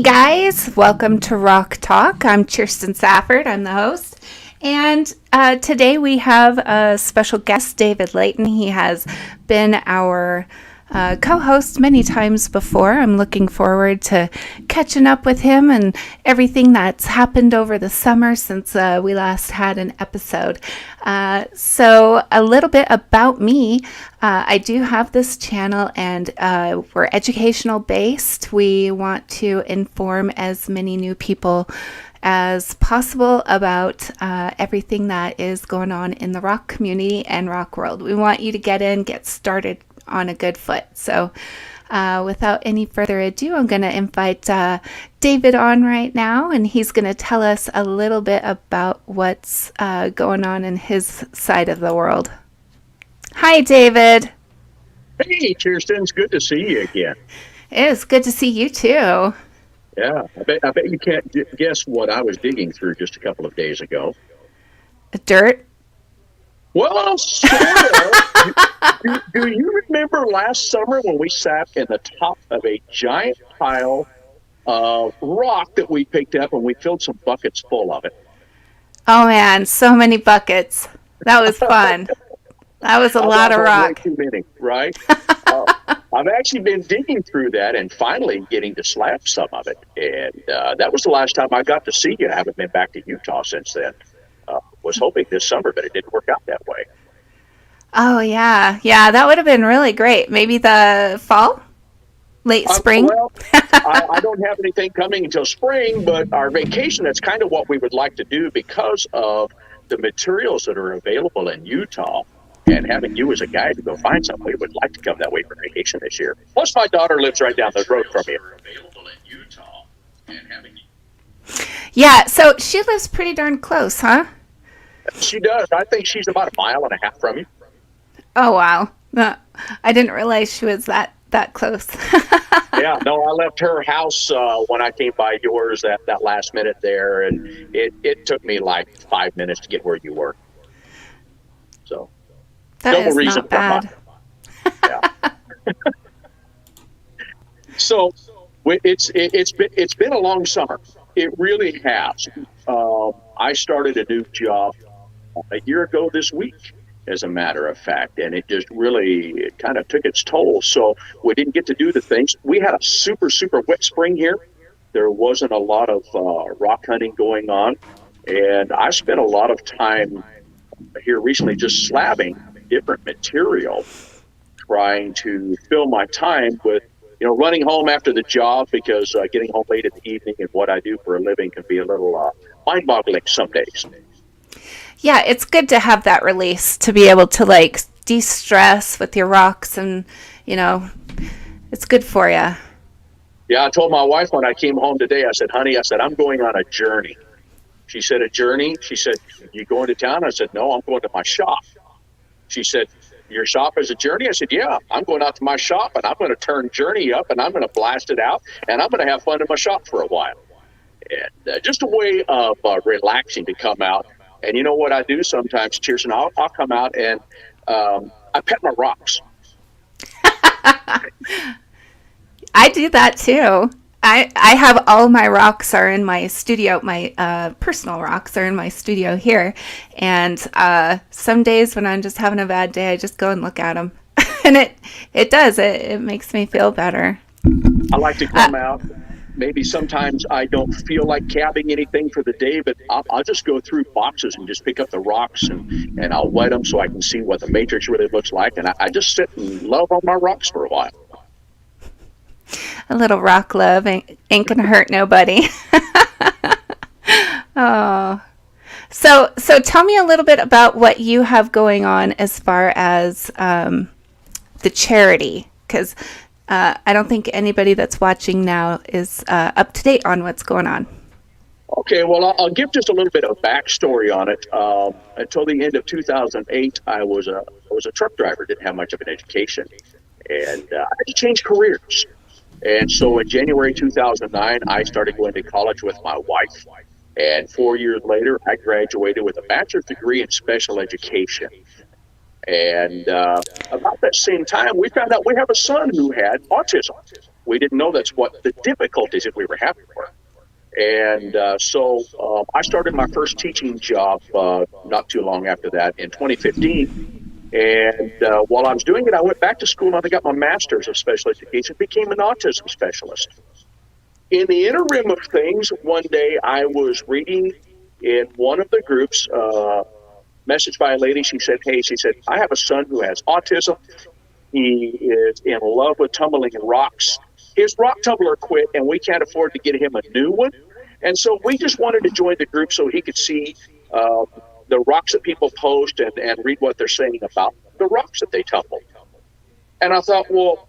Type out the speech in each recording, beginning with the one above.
guys, welcome to Rock Talk. I'm Kirsten Safford, I'm the host. And today we have a special guest, David Leaton. He has been our co-host many times before. I'm looking forward to catching up with him and everything that's happened over the summer since we last had an episode. So a little bit about me. I do have this channel and we're educational based. We want to inform as many new people as possible about everything that is going on in the rock community and rock world. We want you to get started on a good foot. So without any further ado, I'm going to invite David on right now, and he's going to tell us a little bit about what's going on in his side of the world. Hi, David. Hey, Kirsten, it's good to see you again. It is good to see you too. Yeah, I bet you can't guess what I was digging through just a couple of days ago. Dirt? Well, sort of. do you remember last summer when we sat in the top of a giant pile of rock that we picked up and we filled some buckets full of it? Oh, man, so many buckets. That was fun. That was a lot of rock. Way too many, right? I've actually been digging through that and finally getting to slap some of it. And that was the last time I got to see you. I haven't been back to Utah since then. Was hoping this summer, but it didn't work out that way. Oh, yeah. Yeah, that would have been really great. Maybe the fall? Late spring? Well, I don't have anything coming until spring, but our vacation, that's kind of what we would like to do because of the materials that are available in Utah. And having you as a guide to go find something, we would like to come that way for vacation this year. Plus, my daughter lives right down the road from you. Yeah, so she lives pretty darn close, huh? She does. I think she's about a mile and a half from you. Oh, wow. I didn't realize she was that close. Yeah, no, I left her house when I came by yours that last minute there, and it took me like 5 minutes to get where you were. So. That is not bad. Yeah. So it's been a long summer. It really has. I started a new job a year ago this week, as a matter of fact, and it just really kind of took its toll. So we didn't get to do the things. We had a super wet spring here. There wasn't a lot of rock hunting going on, and I spent a lot of time here recently just slabbing different material, trying to fill my time with, running home after the job, because getting home late in the evening and what I do for a living can be a little mind-boggling some days. Yeah, it's good to have that release, to be able to de-stress with your rocks, and it's good for you. Yeah, I told my wife when I came home today, I said, honey, I'm going on a journey. She said, a journey? She said, you going to town? I said, no, I'm going to my shop. She said, your shop is a journey? I said, yeah, I'm going out to my shop and I'm going to turn Journey up and I'm going to blast it out and I'm going to have fun in my shop for a while. And just a way of relaxing to come out. And you know what I do sometimes, Kirsten? I'll come out and I pet my rocks. I do that too. I have all my rocks are in my studio. My personal rocks are in my studio here. And some days when I'm just having a bad day, I just go and look at them. And it makes me feel better. I like to come out. Maybe sometimes I don't feel like cabbing anything for the day, but I'll just go through boxes and just pick up the rocks and I'll wet them so I can see what the matrix really looks like. And I just sit and love on my rocks for a while. A little rock love ain't gonna hurt nobody. Oh, so tell me a little bit about what you have going on as far as the charity, because I don't think anybody that's watching now is up to date on what's going on. Okay, well, I'll give just a little bit of backstory on it. Until the end of 2008, I was a truck driver, didn't have much of an education, and I had to change careers. And so in January 2009, I started going to college with my wife. And 4 years later, I graduated with a bachelor's degree in special education. And about that same time, we found out we have a son who had autism. We didn't know that's what the difficulties that we were having were. And so I started my first teaching job not too long after that in 2015. And while I was doing it, I went back to school and I got my master's of special education, became an autism specialist. In the interim of things, one day I was reading in one of the groups, message by a lady. She said, I have a son who has autism. He is in love with tumbling in rocks. His rock tumbler quit, and we can't afford to get him a new one. And so we just wanted to join the group so he could see the rocks that people post and read what they're saying about the rocks that they tumble. And I thought, well,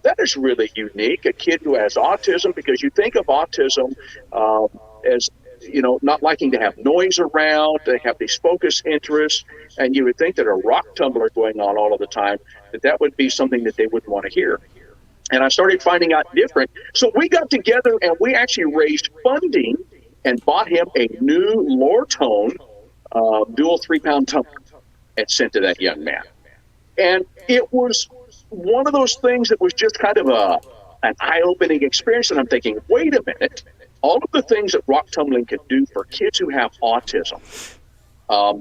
that is really unique, a kid who has autism, because you think of autism as, not liking to have noise around. They have these focus interests, and you would think that a rock tumbler going on all of the time, that would be something that they wouldn't want to hear. And I started finding out different. So we got together and we actually raised funding and bought him a new lower tone dual 3-pound tumbler and sent to that young man. And it was one of those things that was just kind of an eye-opening experience. And I'm thinking, wait a minute, all of the things that rock tumbling can do for kids who have autism,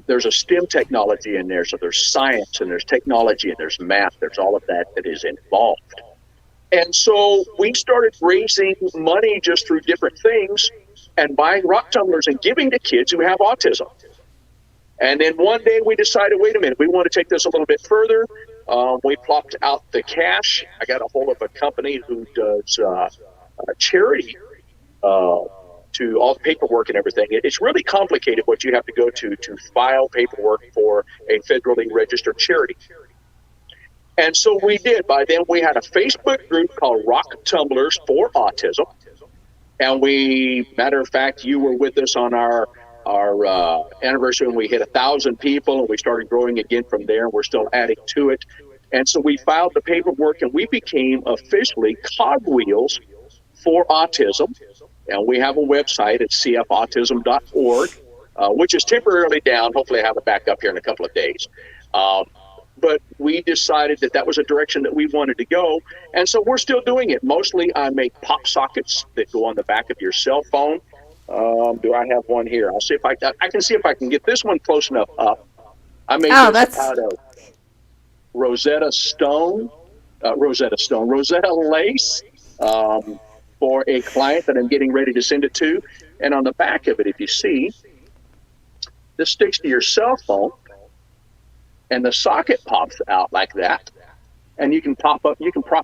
there's a STEM technology in there. So there's science and there's technology and there's math. There's all of that is involved. And so we started raising money just through different things and buying rock tumblers and giving to kids who have autism. And then one day we decided, wait a minute, we want to take this a little bit further. We plopped out the cash. I got a hold of a company who does charity to all the paperwork and everything. It's really complicated what you have to go to file paperwork for a federally registered charity. And so we did. By then, we had a Facebook group called Rock Tumblers for Autism. And matter of fact, you were with us on our anniversary when we hit 1,000 people, and we started growing again from there. And we're still adding to it. And so we filed the paperwork, and we became officially Cogwheels for Autism. And we have a website at cfautism.org, which is temporarily down. Hopefully, I have it back up here in a couple of days. But we decided that was a direction that we wanted to go. And so we're still doing it. Mostly I make pop sockets that go on the back of your cell phone. Do I have one here? I'll see if I can see if I can get this one close enough up. I made this out of Rosetta lace for a client that I'm getting ready to send it to. And on the back of it, if you see, this sticks to your cell phone. And the socket pops out like that, and you can prop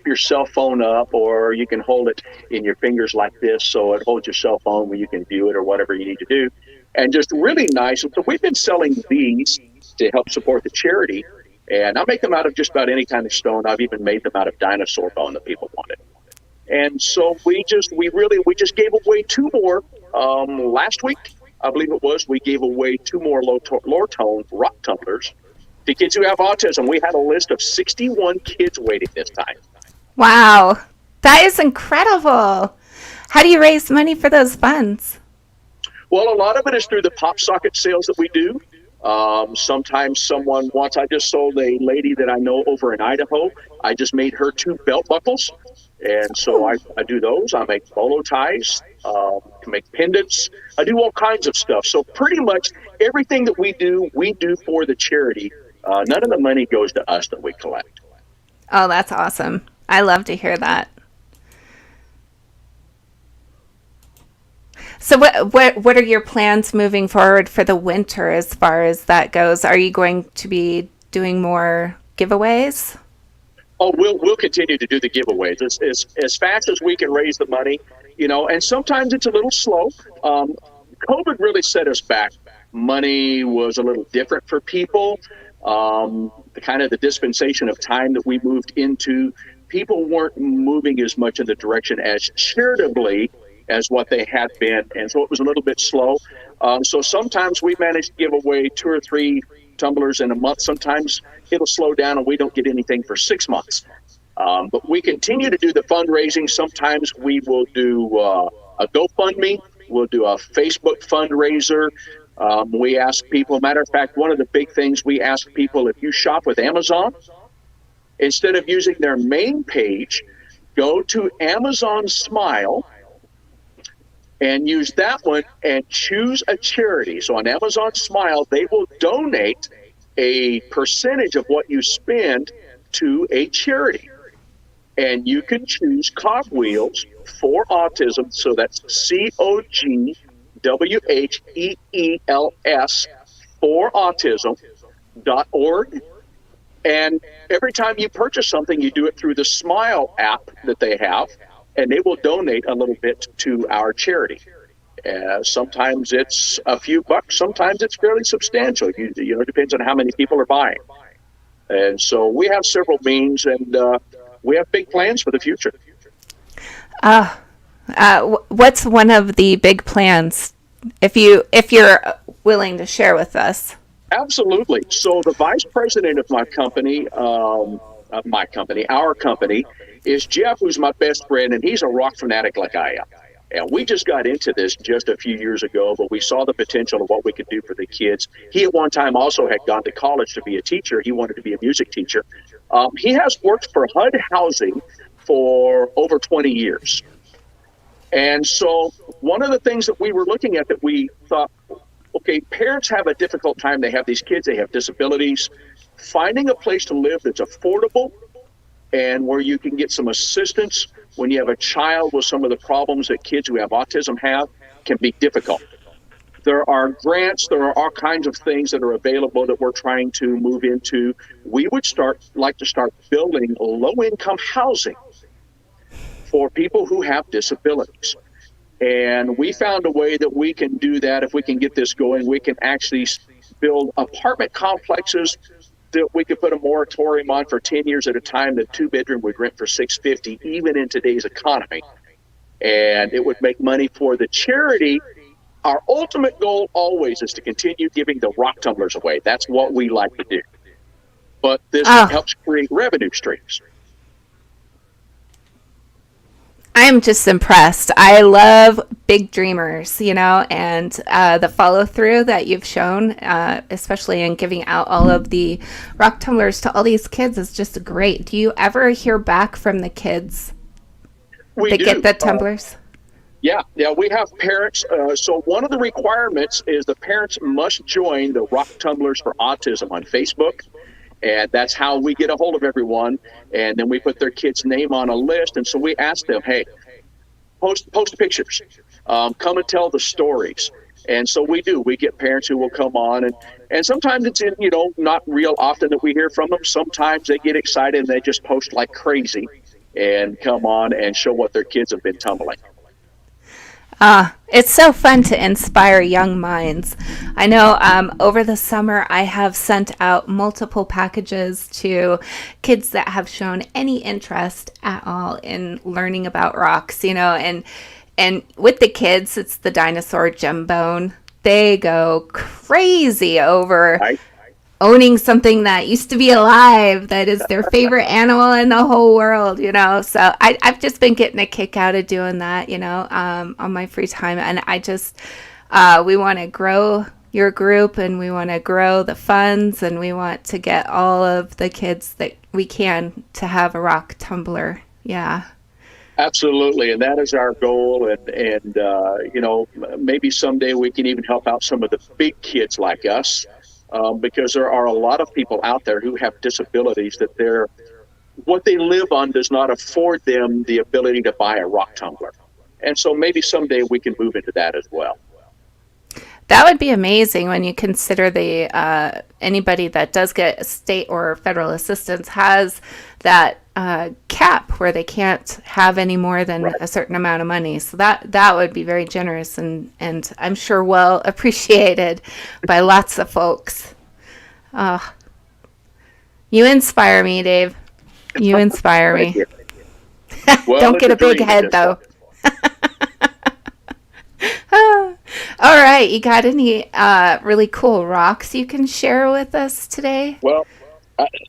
your cell phone up, or you can hold it in your fingers like this, so it holds your cell phone where you can view it or whatever you need to do. And just really nice. And so we've been selling these to help support the charity, and I make them out of just about any kind of stone. I've even made them out of dinosaur bone that people wanted. And so we just gave away 2 more last week. I believe it was. We gave away 2 more lower tone rock tumblers to kids who have autism. We had a list of 61 kids waiting this time. Wow, that is incredible. How do you raise money for those funds? Well, a lot of it is through the pop socket sales that we do. Sometimes someone wants, I just sold a lady that I know over in Idaho. I just made her 2 belt buckles. And so I do those. I make bolo ties, can make pendants. I do all kinds of stuff. So pretty much everything that we do for the charity. None of the money goes to us that we collect. Oh, that's awesome. I love to hear that. So what are your plans moving forward for the winter as far as that goes? Are you going to be doing more giveaways? Oh, we'll continue to do the giveaways as fast as we can raise the money, and sometimes it's a little slow. COVID really set us back. Money was a little different for people. Kind of the dispensation of time that we moved into, people weren't moving as much in the direction as charitably as what they had been. And so it was a little bit slow. So sometimes we managed to give away 2 or 3 tumblers in a month. Sometimes it'll slow down and we don't get anything for 6 months. But we continue to do the fundraising. Sometimes we will do a GoFundMe. We'll do a Facebook fundraiser. We ask people, matter of fact, one of the big things we ask people, if you shop with Amazon, instead of using their main page, go to Amazon Smile and use that one and choose a charity. So on Amazon Smile, they will donate a percentage of what you spend to a charity. And you can choose Cogwheels for Autism. So that's COGWHEELS for Autism.org. And every time you purchase something, you do it through the Smile app that they have, and they will donate a little bit to our charity. Sometimes it's a few bucks, sometimes it's fairly substantial. It depends on how many people are buying. And so we have several means, and we have big plans for the future. What's one of the big plans, if you're willing to share with us? Absolutely. So the vice president of our company, is Jeff, who's my best friend, and he's a rock fanatic like I am. And we just got into this just a few years ago, but we saw the potential of what we could do for the kids. He at one time also had gone to college to be a teacher. He wanted to be a music teacher. He has worked for HUD Housing for over 20 years. And so one of the things that we were looking at that we thought, okay, parents have a difficult time. They have these kids, they have disabilities. Finding a place to live that's affordable and where you can get some assistance when you have a child with some of the problems that kids who have autism have can be difficult. There are grants, there are all kinds of things that are available that we're trying to move into. We would like to start building low-income housing for people who have disabilities. And we found a way that we can do that. If we can get this going, we can actually build apartment complexes that we could put a moratorium on for 10 years at a time. The 2-bedroom would rent for $650, even in today's economy. And it would make money for the charity. Our ultimate goal always is to continue giving the Rock Tumblers away. That's what we like to do. But this helps create revenue streams. I'm just impressed. I love big dreamers, and the follow through that you've shown, especially in giving out all of the Rock Tumblers to all these kids, is just great. Do you ever hear back from the kids that get the tumblers? Yeah, we have parents. So one of the requirements is the parents must join the Rock Tumblers for Autism on Facebook. And that's how we get a hold of everyone. And then we put their kid's name on a list. And so we ask them, hey, post pictures, come and tell the stories. And so we do. We get parents who will come on. And sometimes it's not real often that we hear from them. Sometimes they get excited and they just post like crazy and come on and show what their kids have been tumbling. It's so fun to inspire young minds. I know over the summer I have sent out multiple packages to kids that have shown any interest at all in learning about rocks, and with the kids, it's the dinosaur gem bone. They go crazy over owning something that used to be alive, that is their favorite animal in the whole world, So I've just been getting a kick out of doing that, on my free time. And I just, we want to grow your group, and we want to grow the funds, and we want to get all of the kids that we can to have a rock tumbler. Yeah. Absolutely. And that is our goal. And maybe someday we can even help out some of the big kids like us. Because there are a lot of people out there who have disabilities that what they live on does not afford them the ability to buy a rock tumbler. And so maybe someday we can move into that as well. That would be amazing when you consider the anybody that does get state or federal assistance has that cap where they can't have any more than a certain amount of money. So that would be very generous and I'm sure well appreciated by lots of folks. You inspire me, Dave. You inspire me. Well, don't get a big head though. All right, you got any really cool rocks you can share with us today? Well,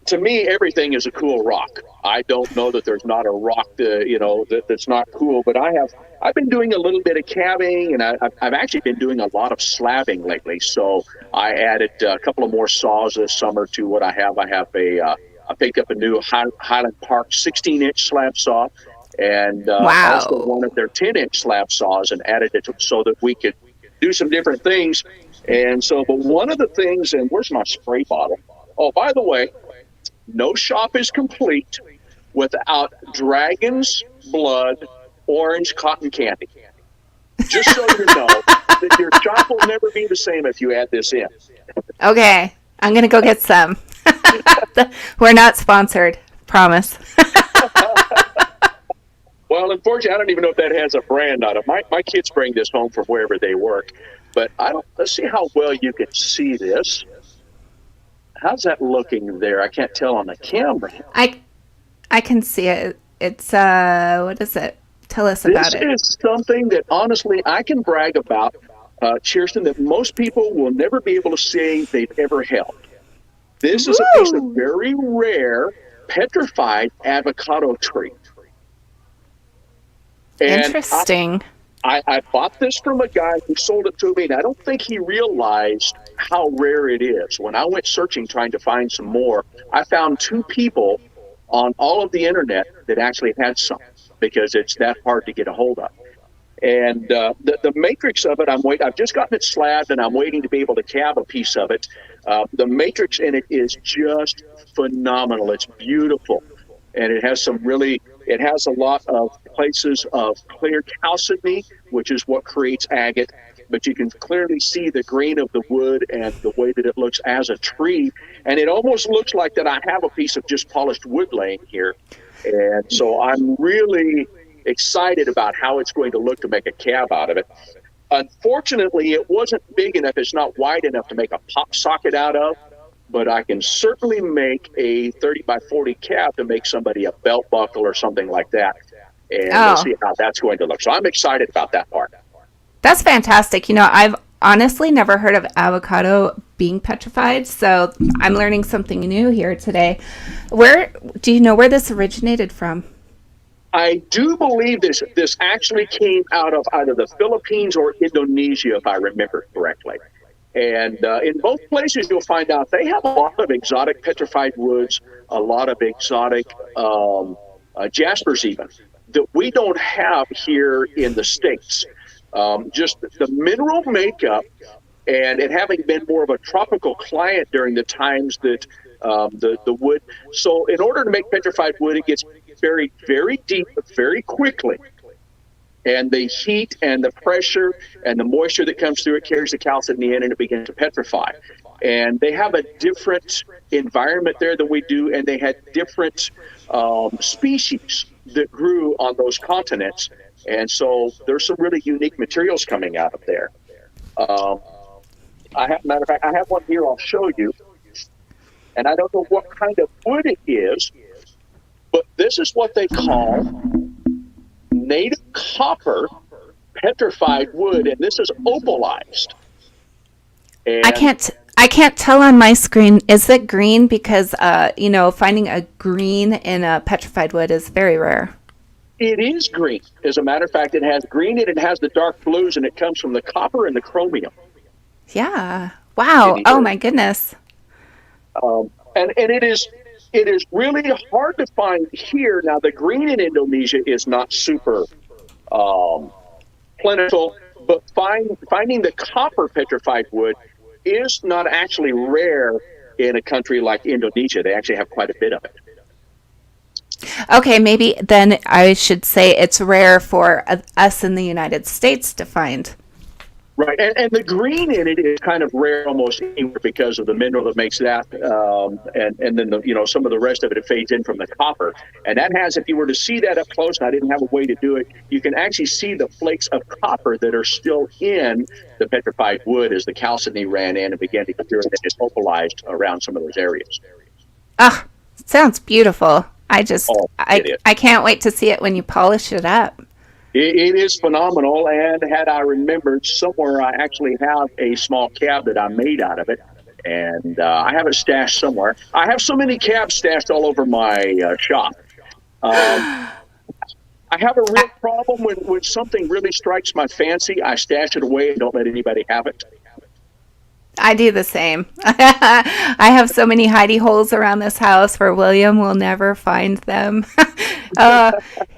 to me, everything is a cool rock. I don't know that there's not a rock, that's not cool. But I've been doing a little bit of cabbing, and I've actually been doing a lot of slabbing lately. So I added a couple of more saws this summer to what I have. I picked up a new Highland Park 16-inch slab saw, and also Wow. one of their 10-inch slab saws and added it so that we could do some different things. And so, but one of the things, and where's my spray bottle? Oh, by the way, no shop is complete without dragon's blood orange cotton candy. Just so you know, that your shop will never be the same if you add this in. Okay. I'm going to go get some. We're not sponsored. Promise. Well, unfortunately, I don't even know if that has a brand on it. My kids bring this home from wherever they work, but let's see how well you can see this. How's that looking there? I can't tell on the camera. I can see it. It's what is it? Tell us about it. This is something that honestly I can brag about, Kirsten, that most people will never be able to say they've ever held. This is a piece of very rare petrified avocado tree. And interesting. I bought this from a guy who sold it to me, and I don't think he realized how rare it is. When I went searching trying to find some more, I found 2 people on all of the internet that actually had some, because it's that hard to get a hold of. And the matrix of it, I've just gotten it slabbed, and I'm waiting to be able to cab a piece of it. The matrix in it is just phenomenal. It's beautiful. And it has a lot of places of clear chalcedony, which is what creates agate. But you can clearly see the grain of the wood and the way that it looks as a tree. And it almost looks like that I have a piece of just polished wood laying here. And so I'm really excited about how it's going to look to make a cab out of it. Unfortunately, it wasn't big enough. It's not wide enough to make a pop socket out of. But I can certainly make a 30 by 40 cab to make somebody a belt buckle or something like that. And we'll see how that's going to look. So I'm excited about that part. That's fantastic. I've honestly never heard of avocado being petrified, so I'm learning something new here today. Do you know where this originated from? I do believe this actually came out of either the Philippines or Indonesia, if I remember correctly. And in both places, you'll find out they have a lot of exotic petrified woods, a lot of exotic jaspers even, that we don't have here in the States. Just the mineral makeup, and it having been more of a tropical climate during the times that the wood. So in order to make petrified wood, it gets buried very deep, very quickly. And the heat and the pressure and the moisture that comes through it carries the chalcedony in, and it begins to petrify. And they have a different environment there than we do, and they had different species that grew on those continents. And so there's some really unique materials coming out of there. Matter of fact, I have one here I'll show you. And I don't know what kind of wood it is, but this is what they call native copper petrified wood, and this is opalized. And I can't tell on my screen. Is it green? Because finding a green in a petrified wood is very rare. It is green. As a matter of fact, it has green and it has the dark blues, and it comes from the copper and the chromium. Yeah. Wow. Oh my goodness. And it is really hard to find here. Now, the green in Indonesia is not super plentiful, but finding the copper petrified wood is not actually rare in a country like Indonesia. They actually have quite a bit of it. Okay, maybe then I should say it's rare for us in the United States to find. Right, and the green in it is kind of rare almost anywhere because of the mineral that makes that, and then some of the rest of it fades in from the copper, and that has, if you were to see that up close, and I didn't have a way to do it, you can actually see the flakes of copper that are still in the petrified wood as the chalcedony ran in and began to cure and just opalized around some of those areas. Ah, sounds beautiful. I can't wait to see it when you polish it up. It is phenomenal, and had I remembered, somewhere I actually have a small cab that I made out of it, and I have it stashed somewhere. I have so many cabs stashed all over my shop. I have a real problem when something really strikes my fancy. I stash it away and don't let anybody have it. I do the same. I have so many hidey holes around this house where William will never find them.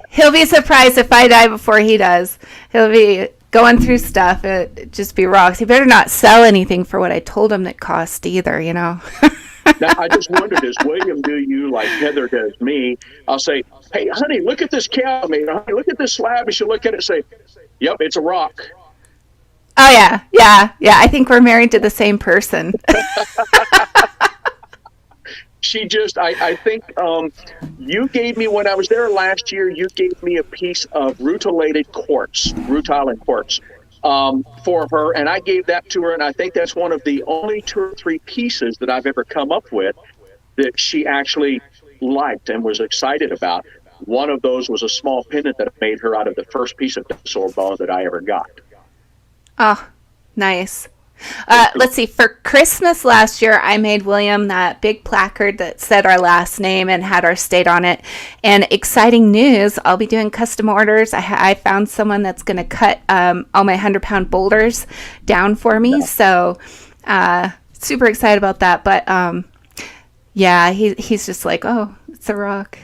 He'll be surprised if I die before he does. He'll be going through stuff. It just be rocks. He better not sell anything for what I told him that cost either, you know. Now, I just wondered, does William do you like Heather does me? I'll say, hey, honey, look at this cow I made. Honey, look at this slab. And she'll look at it and say, yep, it's a rock. Oh, yeah. I think we're married to the same person. She just, I think you gave me, when I was there last year, you gave me a piece of rutilated quartz, rutile and quartz for her. And I gave that to her. And I think that's one of the only 2 or 3 pieces that I've ever come up with that she actually liked and was excited about. One of those was a small pendant that I made her out of the first piece of dinosaur bone that I ever got. Oh, nice. Let's see. For Christmas last year, I made William that big placard that said our last name and had our state on it. And exciting news, I'll be doing custom orders. I found someone that's going to cut all my 100-pound boulders down for me. So super excited about that. But yeah, he's just like, oh, it's a rock.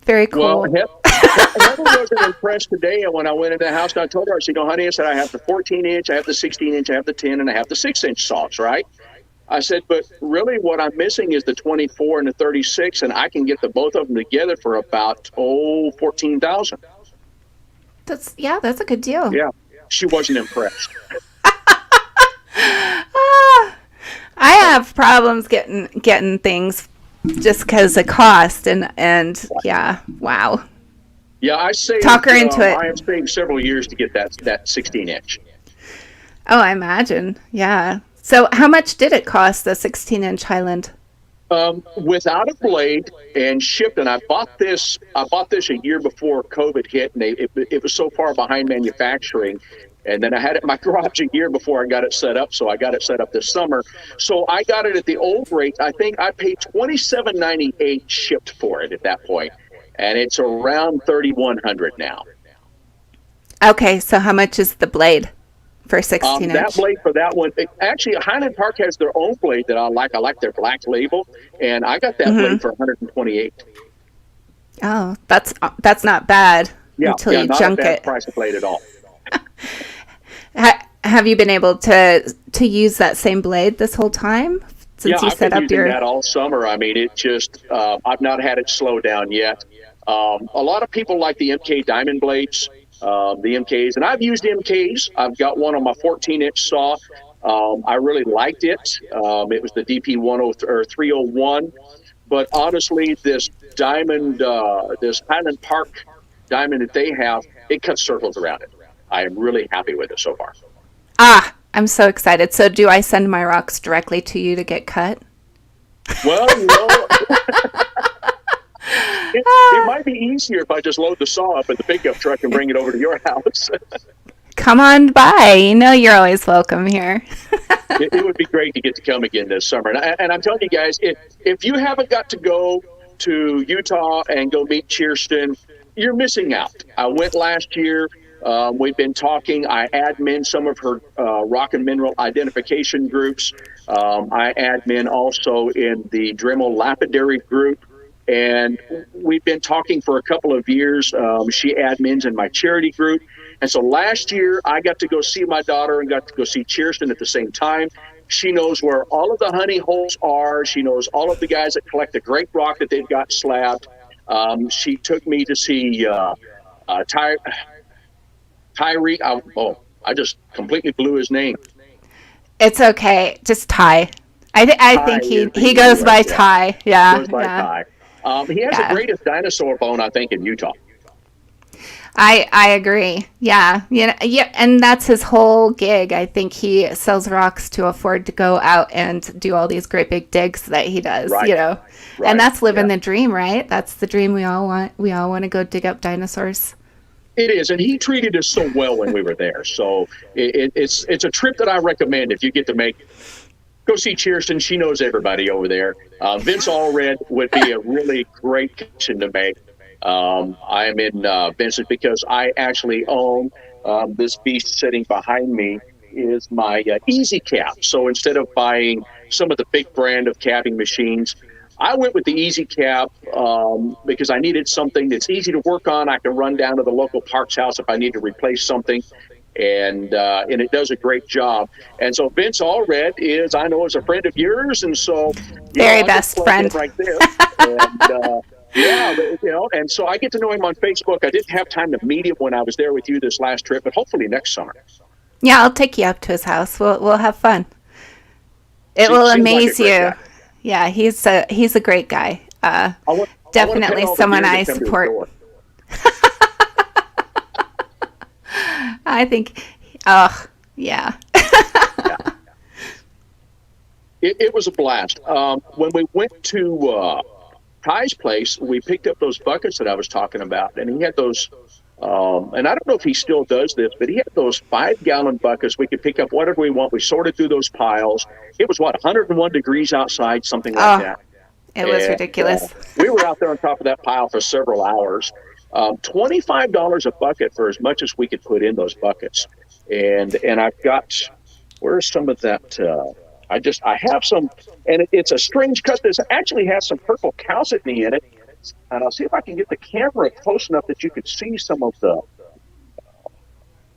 Very cool. Well, Heather wasn't impressed today when I went into the house and I told her, I said, honey, I said, I have the 14-inch, I have the 16-inch, I have the 10, and I have the 6-inch saws, right? I said, but really what I'm missing is the 24 and the 36, and I can get the both of them together for about, $14,000. That's a good deal. Yeah, she wasn't impressed. I have problems getting things just because of cost and yeah, wow. Yeah, I saved. Talk her into it. I have saved several years to get that 16-inch. Oh, I imagine. Yeah. So, how much did it cost, the 16-inch Highland? Without a blade and shipped, and I bought this a year before COVID hit, and it was so far behind manufacturing. And then I had it in my garage a year before I got it set up, so I got it set up this summer. So I got it at the old rate. I think I paid $27.98 shipped for it at that point. And it's around $3,100 now. Okay, so how much is the blade for 16-inch? That blade for that one, actually, Highland Park has their own blade that I like. I like their black label, and I got that blade for $128. Oh, that's not bad until you not junk a bad it. Price of blade at all. Have you been able to use that same blade this whole time since you set up your? I've been using that all summer. I mean, it just I've not had it slow down yet. A lot of people like the MK diamond blades, the MKs, and I've used MKs. I've got one on my 14-inch saw. I really liked it. It was the DP 301. But honestly, this diamond, this Highland Park diamond that they have, it cuts circles around it. I am really happy with it so far. I'm so excited. So do I send my rocks directly to you to get cut? Well, it might be easier if I just load the saw up in the pickup truck and bring it over to your house. Come on by. You know you're always welcome here. It would be great to get to come again this summer. And I'm telling you guys, if you haven't got to go to Utah and go meet Kirsten, you're missing out. I went last year. We've been talking. I admin some of her rock and mineral identification groups. I admin also in the Dremel Lapidary group. And we've been talking for a couple of years. She admins in my charity group. And so last year, I got to go see my daughter and got to go see Kirsten at the same time. She knows where all of the honey holes are. She knows all of the guys that collect the great rock that they've got slabbed. She took me to see Tyree. I just completely blew his name. It's okay. Just Ty. I think he goes by Ty. Yeah. Goes by Ty. He has the greatest dinosaur bone, I think, in Utah. I agree. Yeah. And that's his whole gig. I think he sells rocks to afford to go out and do all these great big digs that he does, right. Right. And that's living the dream, right? That's the dream we all want. We all want to go dig up dinosaurs. It is, and he treated us so well when we were there. So it's a trip that I recommend if you get to make. Go see Kirsten. She knows everybody over there. Vince Allred would be a really great connection to make. I am in Vincent because I actually own this beast sitting behind me is my Easy Cap. So instead of buying some of the big brand of capping machines, I went with the Easy Cab because I needed something that's easy to work on. I can run down to the local parts house if I need to replace something, and it does a great job. And so Vince Allred is, I know, is a friend of yours, and so Very I'll just best plug friend. in right there. And yeah, and so I get to know him on Facebook. I didn't have time to meet him when I was there with you this last trip, but hopefully next summer. Yeah, I'll take you up to his house. We'll have fun. It will Seems like a amaze great you. guy. Yeah, he's a great guy. I want to Definitely pay all the someone deer that I come to his support. door. I think, oh, yeah. Yeah. It was a blast. When we went to Ty's place, we picked up those buckets that I was talking about, and he had those. And I don't know if he still does this, but he had those 5-gallon buckets. We could pick up whatever we want. We sorted through those piles. It was 101 degrees outside, something like that. It was ridiculous. We were out there on top of that pile for several hours. $25 a bucket for as much as we could put in those buckets. And I've got, where's some of that? I have some, and it's a strange cut. This actually has some purple chalcedony in it. And I'll see if I can get the camera close enough that you can see some of the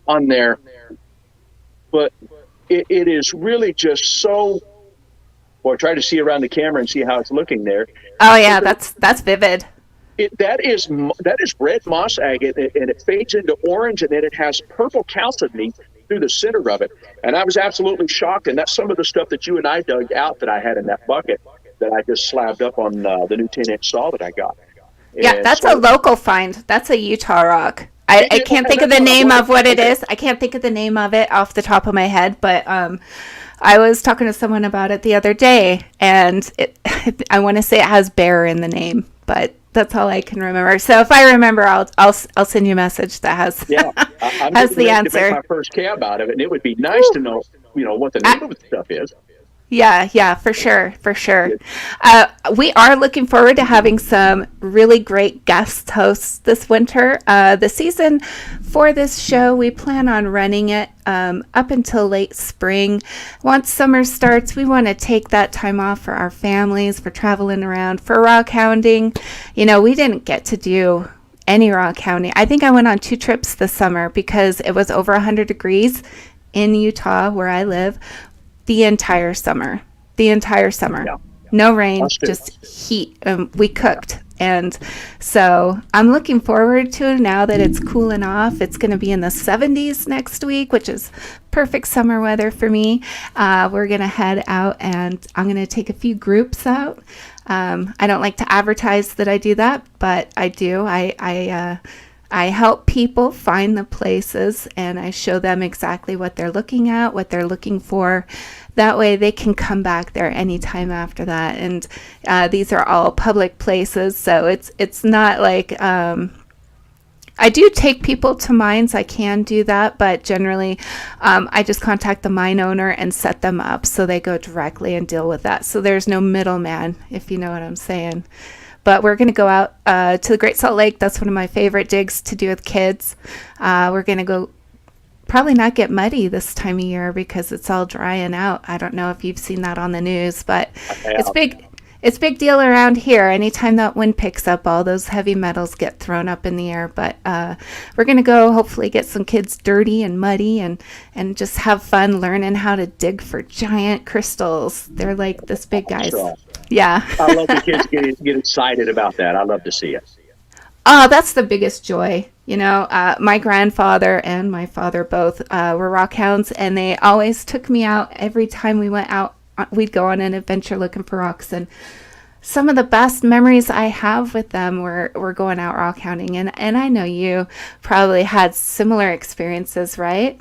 on there. But it is really just so. Boy, try to see around the camera and see how it's looking there. Oh yeah, that's vivid. That is red moss agate, and it fades into orange, and then it has purple chalcedony through the center of it. And I was absolutely shocked. And that's some of the stuff that you and I dug out that I had in that bucket that I just slabbed up on the new 10-inch saw that I got. Yeah, that's a local find. That's a Utah rock. I can't think of the name of what it is. I can't think of the name of it off the top of my head, but I was talking to someone about it the other day, and I want to say it has bear in the name, but that's all I can remember. So if I remember, I'll send you a message that has has the answer. To make my first cab out of it, and it would be nice to know, what the name of the stuff is. Yeah, for sure. We are looking forward to having some really great guest hosts this winter. The season for this show, we plan on running it up until late spring. Once summer starts, we want to take that time off for our families, for traveling around, for rock hounding. We didn't get to do any rock hounding. I think I went on 2 trips this summer because it was over 100 degrees in Utah where I live. The entire summer. Yeah. No rain, just heat. We cooked. And so I'm looking forward to it now that it's cooling off. It's going to be in the 70s next week, which is perfect summer weather for me. We're going to head out, and I'm going to take a few groups out. I don't like to advertise that I do that, but I do. I help people find the places, and I show them exactly what they're looking at, what they're looking for. That way they can come back there anytime after that. And these are all public places, so it's not like I do take people to mines. I can do that, but generally I just contact the mine owner and set them up so they go directly and deal with that. So there's no middleman, if you know what I'm saying. But we're going to go out to the Great Salt Lake. That's one of my favorite digs to do with kids. We're going to go probably not get muddy this time of year because it's all drying out. I don't know if you've seen that on the news, but it's big. It's big deal around here. Anytime that wind picks up, all those heavy metals get thrown up in the air. But we're going to go hopefully get some kids dirty and muddy and just have fun learning how to dig for giant crystals. They're like this big guys. Yeah. I love the kids get excited about that. I love to see it. Oh, that's the biggest joy. My grandfather and my father both were rock hounds, and they always took me out every time we went out. We'd go on an adventure looking for rocks, and some of the best memories I have with them were going out rock hounding. And I know you probably had similar experiences, right?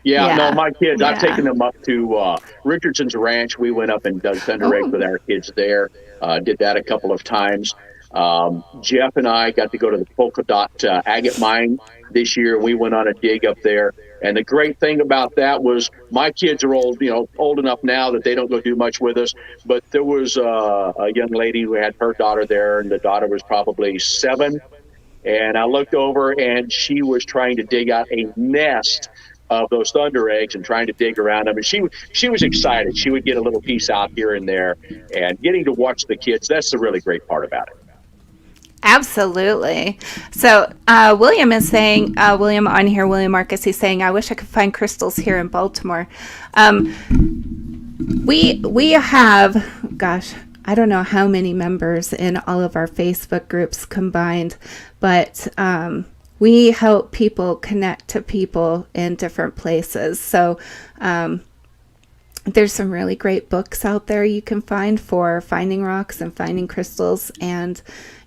Yeah, no, my kids, I've taken them up to Richardson's Ranch. We went up and dug thunder rakes with our kids there. Did that a couple of times. Jeff and I got to go to the Polka Dot agate mine this year. We went on a dig up there. And the great thing about that was my kids are old enough now that they don't go do much with us. But there was a young lady who had her daughter there, and the daughter was probably 7. And I looked over, and she was trying to dig out a nest of those thunder eggs and trying to dig around them. And she was excited. She would get a little piece out here and there, and getting to watch the kids. That's the really great part about it. Absolutely. So William is saying, William on here, William Marcus, he's saying, I wish I could find crystals here in Baltimore. We have, gosh, I don't know how many members in all of our Facebook groups combined, but we help people connect to people in different places. So there's some really great books out there you can find for finding rocks and finding crystals. And,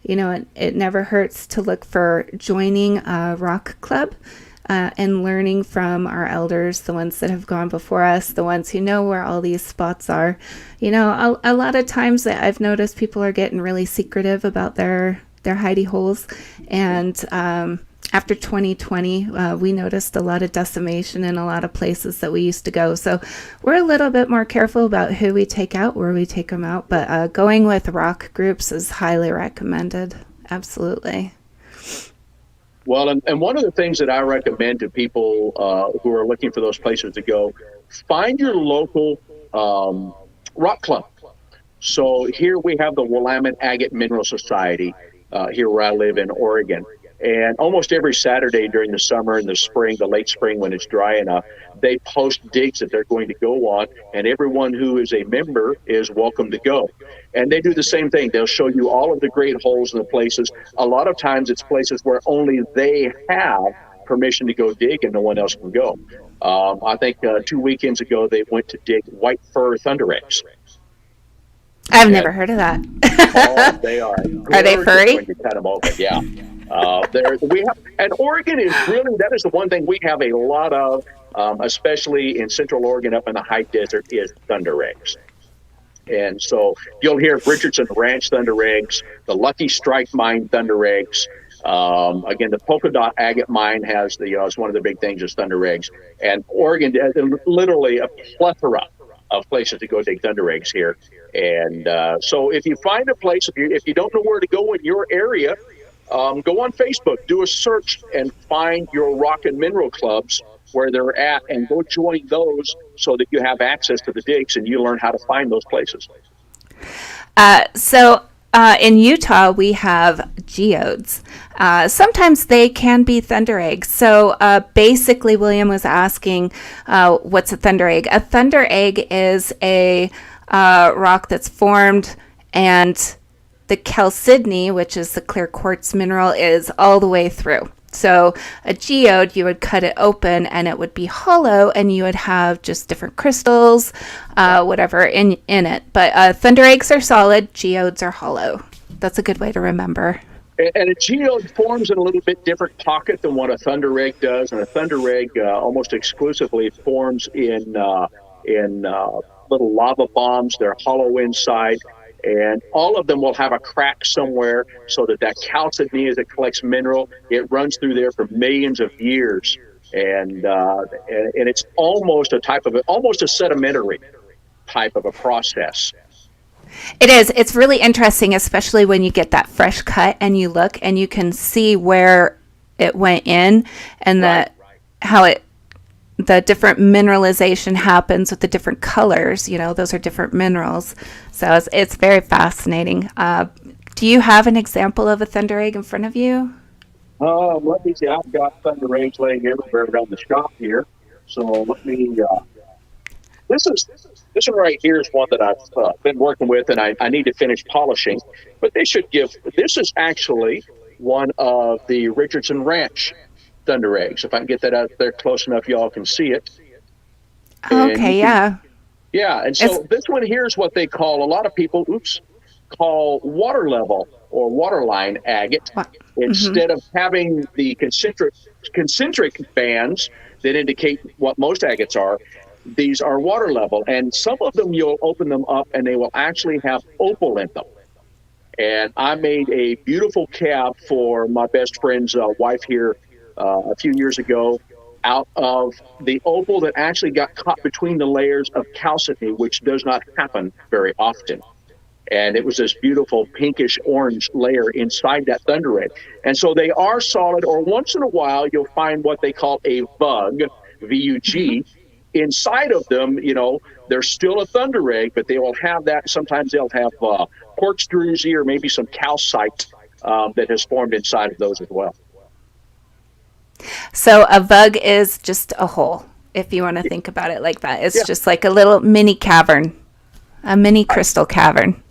you know, it never hurts to look for joining a rock club and learning from our elders, the ones that have gone before us, the ones who know where all these spots are. You know, a lot of times I've noticed people are getting really secretive about their hidey holes. And after 2020, we noticed a lot of decimation in a lot of places that we used to go. So we're a little bit more careful about who we take out, where we take them out. But going with rock groups is highly recommended. Absolutely. Well, and one of the things that I recommend to people who are looking for those places to go, find your local rock club. So here we have the Willamette Agate Mineral Society here where I live in Oregon. And almost every Saturday during the summer and the spring, the late spring when it's dry enough, they post digs that they're going to go on, and everyone who is a member is welcome to go. And they do the same thing. They'll show you all of the great holes and the places. A lot of times it's places where only they have permission to go dig and no one else can go. I think 2 weekends ago they went to dig white fur thunder eggs. I've never heard of that. Oh, they are. Are they furry? When you cut them open, yeah. We have, and Oregon is really, that is the one thing we have a lot of, especially in Central Oregon up in the high desert, is thunder eggs. And so you'll hear Richardson Ranch thunder eggs, the Lucky Strike Mine thunder eggs. Again, the Polka Dot Agate Mine has it's one of the big things is thunder eggs. And Oregon has literally a plethora of places to go dig thunder eggs here. And so if you find a place, if you don't know where to go in your area, go on Facebook, do a search, and find your rock and mineral clubs where they're at, and go join those so that you have access to the digs and you learn how to find those places. So in Utah, we have geodes. Sometimes they can be thunder eggs. So basically, William was asking, what's a thunder egg? A thunder egg is a rock that's formed, and the chalcedony, which is the clear quartz mineral, is all the way through. So a geode, you would cut it open and it would be hollow, and you would have just different crystals, whatever in it. But thunder eggs are solid, geodes are hollow. That's a good way to remember. And a geode forms in a little bit different pocket than what a thunder egg does. And a thunder egg almost exclusively forms in little lava bombs. They're hollow inside. And all of them will have a crack somewhere, so that chalcedony, as it collects mineral, it runs through there for millions of years. And it's almost almost a sedimentary type of a process. It is. It's really interesting, especially when you get that fresh cut and you look and you can see where it went in, and the different mineralization happens with the different colors. You know, those are different minerals. So it's very fascinating. Do you have an example of a thunder egg in front of you? Let me see. I've got thunder eggs laying everywhere around the shop here. So let me. This one right here is one that I've been working with, and I need to finish polishing. But this is actually one of the Richardson Ranch thunder eggs. If I can get that out there close enough, y'all can see it. Okay, yeah. Yeah, and so this one here is what they call, a lot of people, call water level or waterline agate. Instead of having the concentric bands that indicate what most agates are, these are water level. And some of them, you'll open them up and they will actually have opal in them. And I made a beautiful cab for my best friend's wife here a few years ago, out of the opal that actually got caught between the layers of chalcedony, which does not happen very often. And it was this beautiful pinkish orange layer inside that thunder egg. And so they are solid, or once in a while you'll find what they call a vug. VUG. Inside of them, there's still a thunder egg, but they will have that. Sometimes they'll have quartz druzy or maybe some calcite that has formed inside of those as well. So a vug is just a hole, if you want to think about it like that. It's just like a little mini cavern, a mini crystal cavern.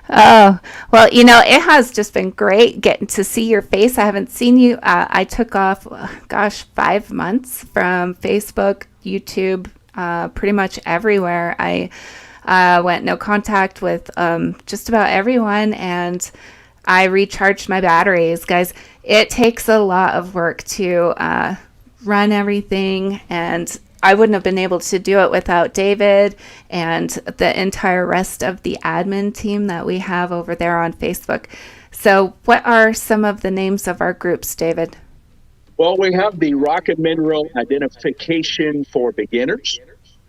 Oh, well, it has just been great getting to see your face. I haven't seen you. I took off, 5 months from Facebook, YouTube, pretty much everywhere. I went no contact with just about everyone, and I recharged my batteries. Guys, it takes a lot of work to run everything, and I wouldn't have been able to do it without David and the entire rest of the admin team that we have over there on Facebook. So what are some of the names of our groups, David? Well, we have the Rock and Mineral Identification for Beginners,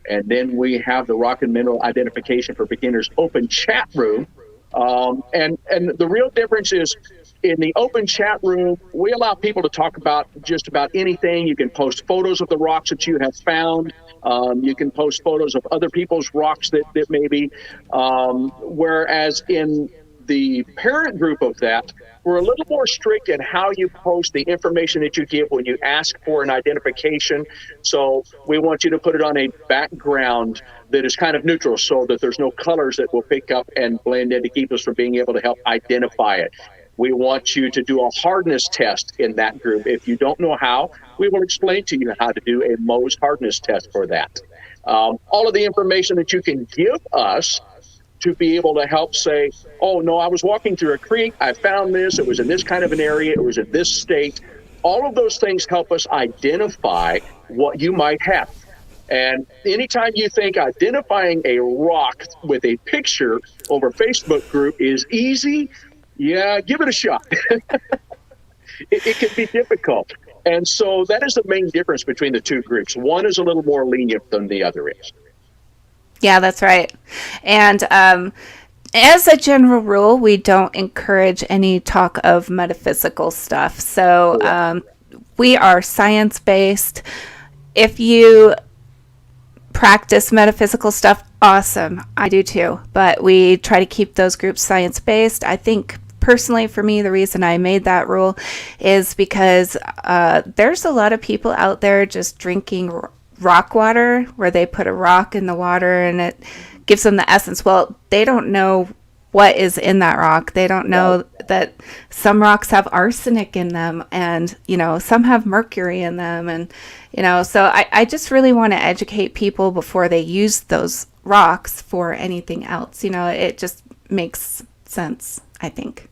and then we have the Rock and Mineral Identification for Beginners open chat room. And the real difference is, in the open chat room, we allow people to talk about just about anything. You can post photos of the rocks that you have found. You can post photos of other people's rocks that maybe, whereas in the parent group of that, we're a little more strict in how you post the information that you give when you ask for an identification. So we want you to put it on a background that is kind of neutral, so that there's no colors that will pick up and blend in to keep us from being able to help identify it. We want you to do a hardness test in that group. If you don't know how, we will explain to you how to do a Mohs hardness test for that. All of the information that you can give us to be able to help say, oh, no, I was walking through a creek, I found this, it was in this kind of an area, it was in this state. All of those things help us identify what you might have. And anytime you think identifying a rock with a picture over Facebook group is easy, yeah, give it a shot. It can be difficult. And so that is the main difference between the two groups. One is a little more lenient than the other is. Yeah, that's right. And as a general rule, we don't encourage any talk of metaphysical stuff. So we are science-based. If you practice metaphysical stuff, awesome. I do too. But we try to keep those groups science-based. I think personally, for me, the reason I made that rule is because there's a lot of people out there just drinking rock water, where they put a rock in the water and it gives them the essence. Well, they don't know what is in that rock. They don't know that some rocks have arsenic in them, and some have mercury in them, and so I just really want to educate people before they use those rocks for anything else. It just makes sense, I think.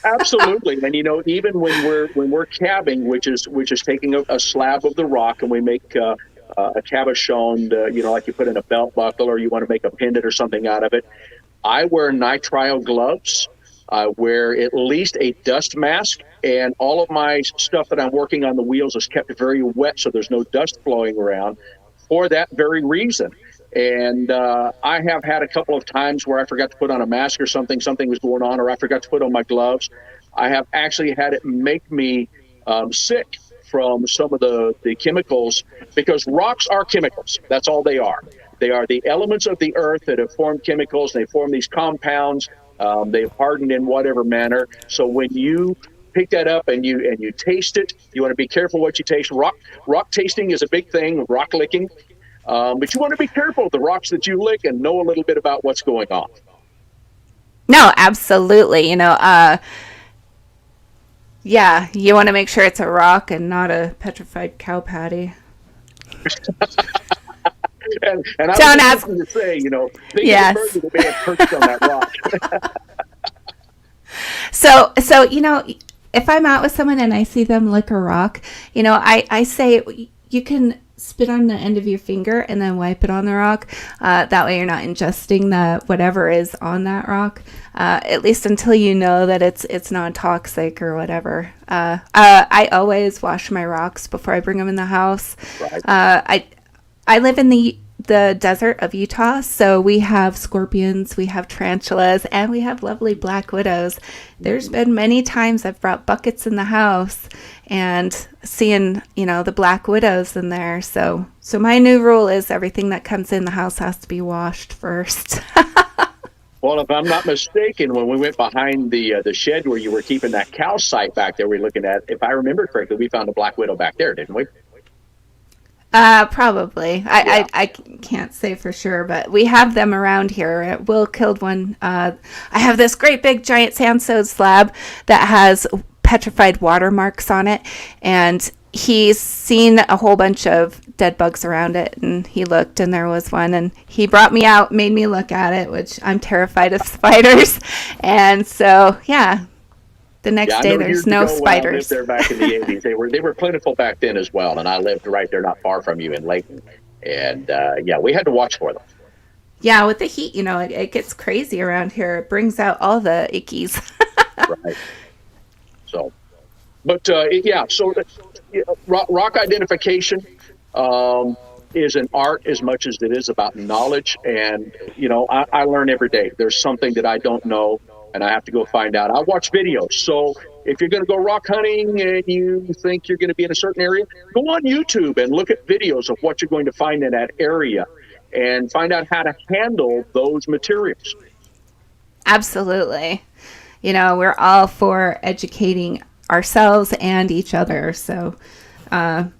Absolutely. And even when we're cabbing, which is taking a slab of the rock, and we make a cabochon, like you put in a belt buckle, or you want to make a pendant or something out of it. I wear nitrile gloves. I wear at least a dust mask, and all of my stuff that I'm working on the wheels is kept very wet, so there's no dust flowing around for that very reason. And I have had a couple of times where I forgot to put on a mask or something was going on, or I forgot to put on my gloves. I have actually had it make me sick from some of the chemicals, because rocks are chemicals. That's all they are. They are the elements of the earth that have formed chemicals. They form these compounds. They've hardened in whatever manner. So when you pick that up and you taste it, you want to be careful what you taste. Rock tasting is a big thing, rock licking. But you want to be careful of the rocks that you lick and know a little bit about what's going on. No, absolutely. Yeah, you want to make sure it's a rock and not a petrified cow patty. and I don't ask to say, think yes. of the bird that may have perched on that rock. So if I'm out with someone and I see them lick a rock, I say you can spit on the end of your finger and then wipe it on the rock. That way you're not ingesting the whatever is on that rock, at least until you know that it's non-toxic or whatever. I always wash my rocks before I bring them in the house. Right. I live in the the desert of Utah, so we have scorpions, we have tarantulas, and we have lovely black widows. There's been many times I've brought buckets in the house and seeing, the black widows in there. So my new rule is everything that comes in the house has to be washed first. Well, if I'm not mistaken, when we went behind the shed where you were keeping that cow site back there, we were looking at, if I remember correctly, we found a black widow back there, didn't we? Probably. I can't say for sure, but we have them around here. Will killed one. I have this great big giant sandstone slab that has petrified watermarks on it, and he's seen a whole bunch of dead bugs around it, and he looked, and there was one, and he brought me out, made me look at it, which I'm terrified of spiders. And so, yeah. The next day, there's no spiders. I lived there back in the 80s. They were plentiful back then as well, and I lived right there, not far from you in Leaton. And we had to watch for them. Yeah, with the heat, it gets crazy around here. It brings out all the ickies. Right. So, but so rock identification is an art as much as it is about knowledge. And I learn every day. There's something that I don't know, and I have to go find out. I watch videos. So if you're going to go rock hunting and you think you're going to be in a certain area, go on YouTube and look at videos of what you're going to find in that area and find out how to handle those materials. Absolutely. We're all for educating ourselves and each other. So I'm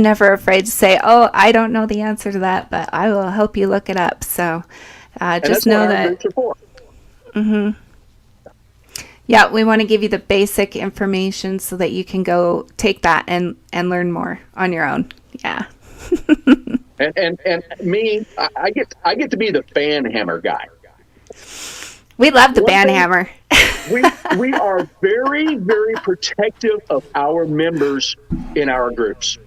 never afraid to say, oh, I don't know the answer to that, but I will help you look it up. So just know that. Mm-hmm. Yeah, we want to give you the basic information so that you can go take that and learn more on your own. Yeah. and me, I get to be the fan hammer guy. We love the band hammer. we are very, very protective of our members in our groups.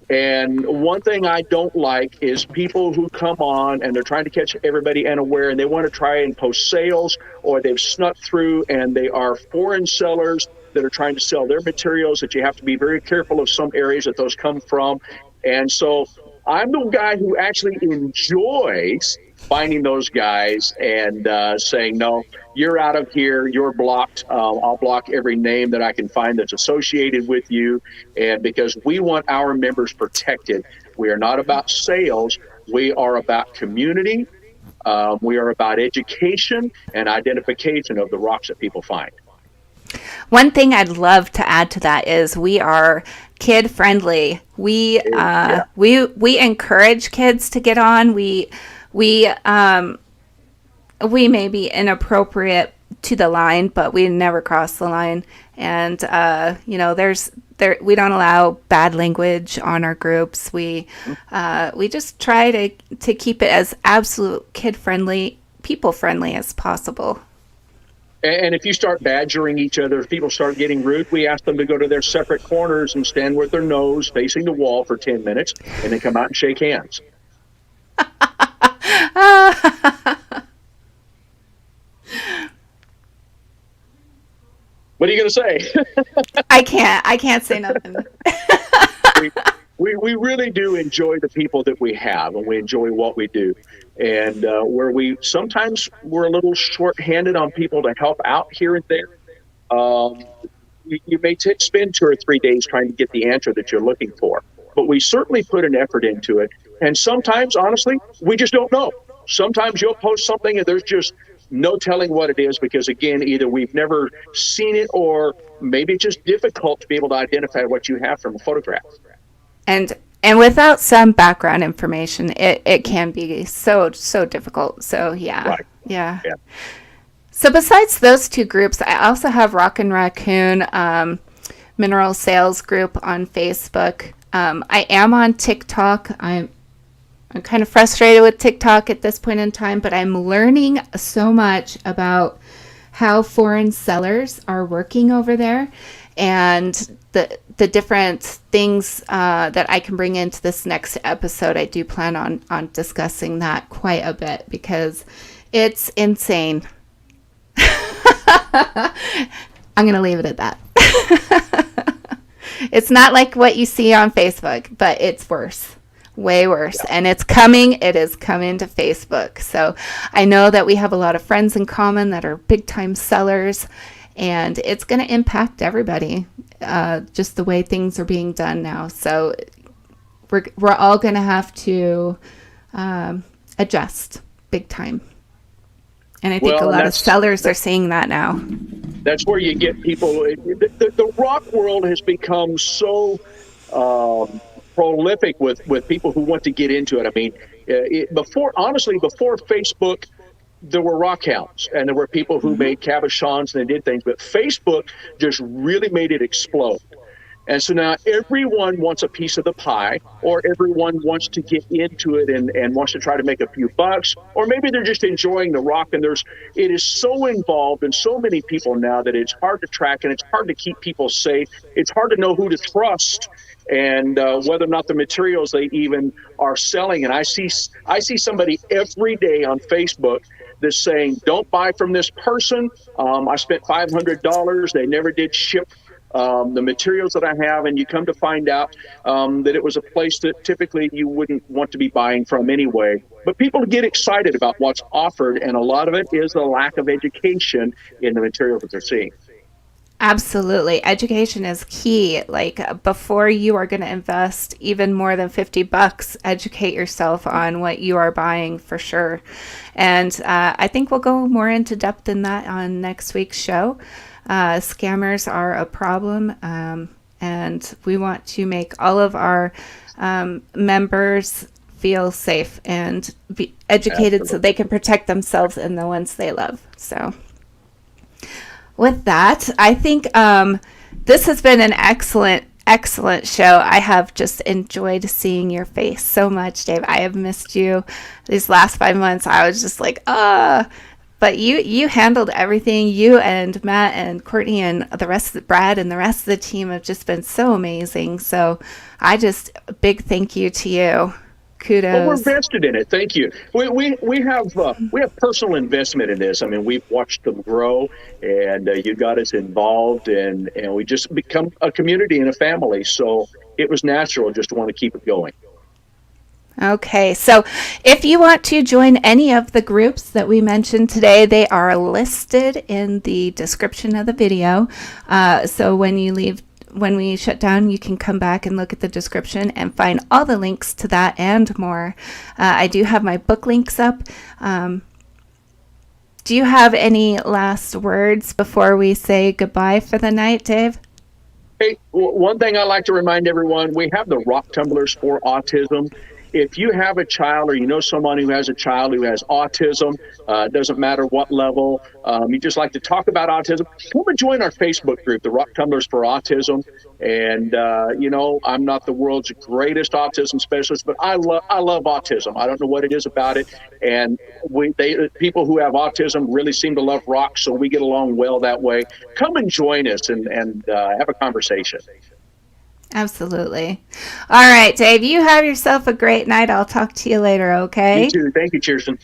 And one thing I don't like is people who come on and they're trying to catch everybody unaware, and they want to try and post sales, or they've snuck through and they are foreign sellers that are trying to sell their materials, that you have to be very careful of some areas that those come from. And so I'm the guy who actually enjoys finding those guys and saying, no, you're out of here, you're blocked. I'll block every name that I can find that's associated with you. And because we want our members protected, we are not about sales. We are about community. We are about education and identification of the rocks that people find. One thing I'd love to add to that is we are kid friendly. We encourage kids to get on. We may be inappropriate to the line, but we never cross the line. And we don't allow bad language on our groups. We just try to keep it as absolute kid friendly, people friendly as possible. And if you start badgering each other, if people start getting rude, we ask them to go to their separate corners and stand with their nose facing the wall for 10 minutes and then come out and shake hands. What are you going to say? I can't say nothing. We really do enjoy the people that we have, and we enjoy what we do. And where sometimes we're a little short-handed on people to help out here and there. You may spend 2 or 3 days trying to get the answer that you're looking for, but we certainly put an effort into it. And sometimes, honestly, we just don't know. Sometimes you'll post something and there's just no telling what it is because, again, either we've never seen it or maybe it's just difficult to be able to identify what you have from a photograph. And without some background information, it can be so difficult. So, yeah. Right. Yeah. So besides those two groups, I also have Rock and Raccoon Mineral Sales Group on Facebook. I am on TikTok. I'm kind of frustrated with TikTok at this point in time, but I'm learning so much about how foreign sellers are working over there and the different things that I can bring into this next episode. I do plan on discussing that quite a bit because it's insane. I'm going to leave it at that. It's not like what you see on Facebook, but it's worse. Way worse. And it's coming. It is coming to Facebook. So I know that we have a lot of friends in common that are big time sellers, and it's going to impact everybody, just the way things are being done now. So we're all going to have to adjust big time. And I think a lot of sellers are seeing that now. That's where you get people. The rock world has become so prolific with people who want to get into it. I mean, before Facebook, there were rock hounds and there were people who made cabochons and they did things, but Facebook just really made it explode. And so now everyone wants a piece of the pie, or everyone wants to get into it and wants to try to make a few bucks, or maybe they're just enjoying the rock. And it is so involved in so many people now that it's hard to track and it's hard to keep people safe. It's hard to know who to trust and whether or not the materials they even are selling. And I see somebody every day on Facebook that's saying, don't buy from this person. I spent $500. They never did ship the materials that I have, and you come to find out that it was a place that typically you wouldn't want to be buying from anyway. But people get excited about what's offered, and a lot of it is the lack of education in the materials that they're seeing. Absolutely. Education is key. Like, before you are going to invest even more than $50, educate yourself on what you are buying for sure. And I think we'll go more into depth in that on next week's show. Scammers are a problem, and we want to make all of our members feel safe and be educated. Absolutely. So they can protect themselves and the ones they love. So with that, I think this has been an excellent show. I have just enjoyed seeing your face so much, Dave. I have missed you these last 5 months. I was just like, but you handled everything. You and Matt and Courtney and the rest of Brad and the rest of the team have just been so amazing. So a big thank you to you. Kudos. Well, we're vested in it. Thank you. We have personal investment in this. I mean, we've watched them grow, and you got us involved, and we just become a community and a family. So it was natural just to want to keep it going. Okay, so if you want to join any of the groups that we mentioned today, they are listed in the description of the video. So when we shut down, you can come back and look at the description and find all the links to that and more. I do have my book links up. Do you have any last words before we say goodbye for the night, Dave? Hey, one thing I like to remind everyone, we have the Rock Tumblers for Autism. If you have a child or you know someone who has a child who has autism, it doesn't matter what level, you just like to talk about autism, come and join our Facebook group, the Rock Tumblers for Autism. And, I'm not the world's greatest autism specialist, but I love autism. I don't know what it is about it. And people who have autism really seem to love rock, so we get along well that way. Come and join us and have a conversation. Absolutely. All right, Dave, you have yourself a great night. I'll talk to you later, okay? You too. Thank you, Kirsten.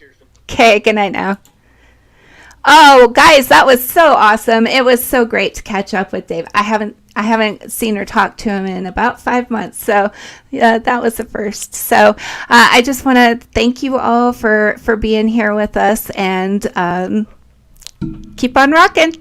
Okay, good night now. Oh, guys, that was so awesome. It was so great to catch up with Dave. I haven't seen or talked to him in about 5 months, so yeah, that was the first. So I just want to thank you all for being here with us, and keep on rocking.